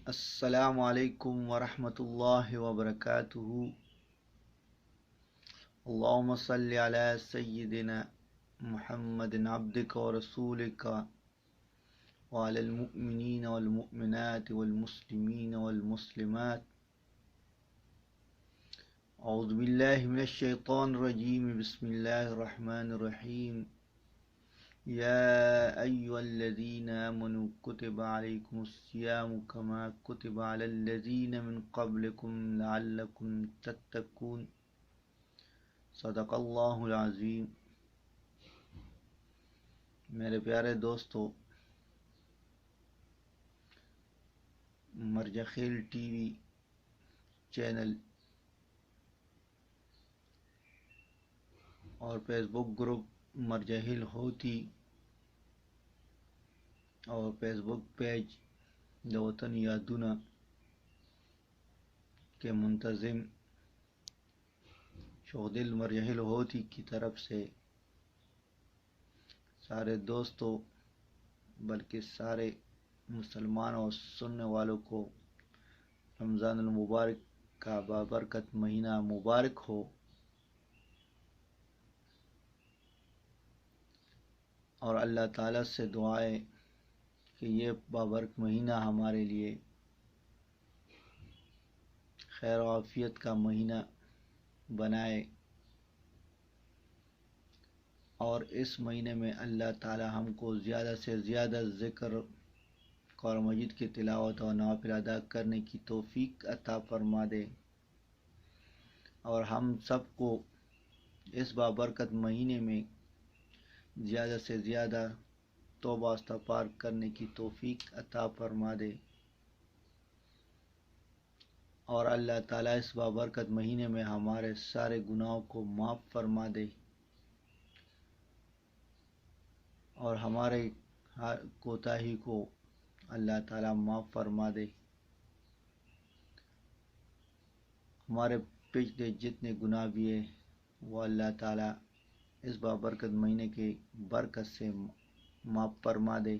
السلام علیکم ورحمۃ اللہ وبرکاتہ۔ اللہم صلی علی سیدنا محمد عبدک ورسولک وعلی المؤمنین والمؤمنات والمسلمین والمسلمات۔ اعوذ باللہ من الشیطان الرجیم، بسم اللہ الرحمن الرحیم۔ يا أيها الذين آمنوا كتب عليكم الصيام كما كتب على الذين من قبلكم لعلكم تتقون۔ صدق اللہ العظیم۔ میرے پیارے دوستو، مرجخیل ٹی وی چینل اور فیس بک گروپ مرجخیل ہوتی اور فیس بک پیج د وطن یادونه کے منتظم شوخدل مرجخیل ہوتی کی طرف سے سارے دوستوں بلکہ سارے مسلمان اور سننے والوں کو رمضان المبارک کا بابرکت مہینہ مبارک ہو، اور اللہ تعالیٰ سے دعائیں کہ یہ بابرکت مہینہ ہمارے لیے خیر و عافیت کا مہینہ بنائے، اور اس مہینے میں اللہ تعالیٰ ہم کو زیادہ سے زیادہ ذکر قرآن مجید کی تلاوت اور نوافل ادا کرنے کی توفیق عطا فرما دے، اور ہم سب کو اس بابرکت مہینے میں زیادہ سے زیادہ توبہ استغفار کرنے کی توفیق عطا فرما دے، اور اللہ تعالیٰ اس بابرکت مہینے میں ہمارے سارے گناہوں کو معاف فرما دے، اور ہمارے ہر کوتاہی کو اللہ تعالیٰ معاف فرما دے، ہمارے پچھلے جتنے گناہ بھی ہیں وہ اللہ تعالیٰ اس بابرکت مہینے کی برکت سے معاف فرما دے،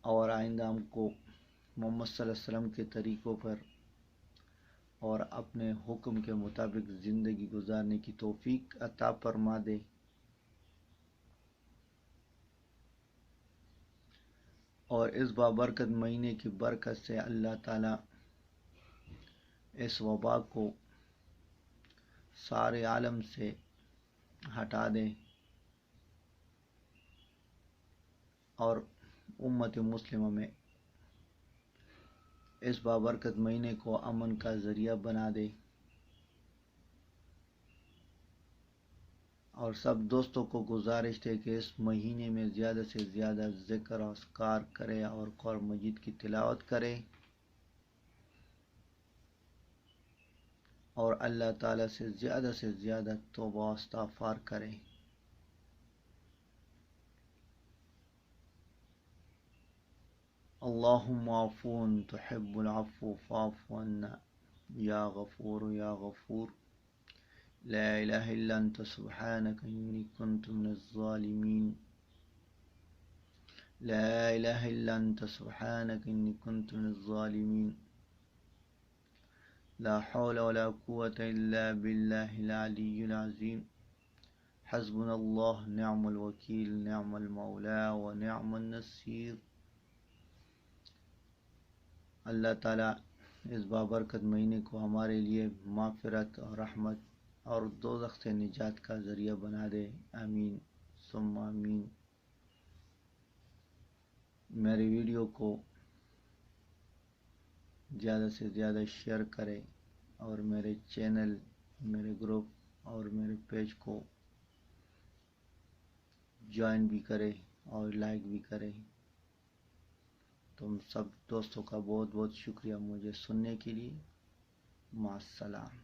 اور آئندہ ہم کو محمد صلی اللہ علیہ وسلم کے طریقوں پر اور اپنے حکم کے مطابق زندگی گزارنے کی توفیق عطا فرما دے، اور اس بابرکت مہینے کی برکت سے اللہ تعالیٰ اس وبا کو سارے عالم سے ہٹا دے، اور امت مسلمہ میں اس بابرکت مہینے کو امن کا ذریعہ بنا دے، اور سب دوستوں کو گزارش ہے کہ اس مہینے میں زیادہ سے زیادہ ذکر و اذکار کرے اور قرآن مجید کی تلاوت کرے، اور اللہ تعالیٰ سے زیادہ توبہ و استغفار کرے۔ اللہم عفو تحب العفو فاعف عنا یا غفور یا غفور۔ لا الہ الا انت سبحانک انی کنت من الظالمین۔ لا الہ الا انت سبحانک انی کنت من الظالمین۔ لا حول ولا قوة الا باللہ العلی العظیم۔ حسبنا اللہ نعم الوکیل نعم المولا و نعم النصیر۔ اللہ تعالیٰ اس بابرکت مہینے کو ہمارے لیے مغفرت اور رحمت اور دوزخ سے نجات کا ذریعہ بنا دے، آمین ثم آمین۔ میری ویڈیو کو زیادہ سے زیادہ شیئر کرے، اور میرے چینل، میرے گروپ اور میرے پیج کو جوائن بھی کرے اور لائک بھی کرے۔ تم سب دوستوں کا بہت بہت شکریہ مجھے سننے کے لیے۔ مع السلام۔